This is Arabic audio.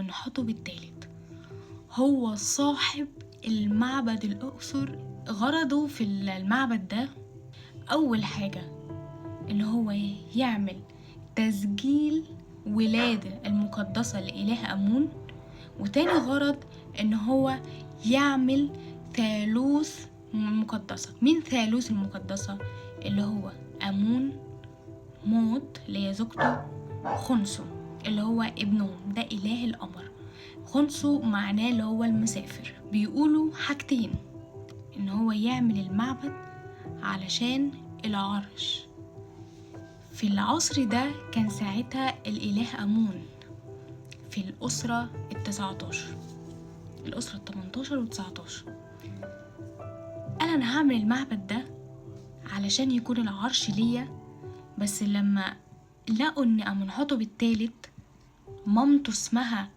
أمنحتب الثالث، هو صاحب المعبد الأقصر. غرضه في المعبد ده أول حاجة إن هو يعمل تسجيل ولادة المقدسة لإله أمون، وتاني غرض إن هو يعمل ثالوث مقدسة. مين ثالوث المقدسة؟ اللي هو أمون، موت اللي هي زوجته، خنسو اللي هو ابنهم، ده إله القمر. خنسو معناه اللي هو المسافر. بيقولوا حاجتين، إن هو يعمل المعبد علشان العرش. في العصر ده كان ساعتها الإله أمون في الأسرة 19، الأسرة 18 و19. قال أنا هعمل المعبد ده علشان يكون العرش ليا. بس لما لقوا إن أمنحتب الثالث مامته اسمها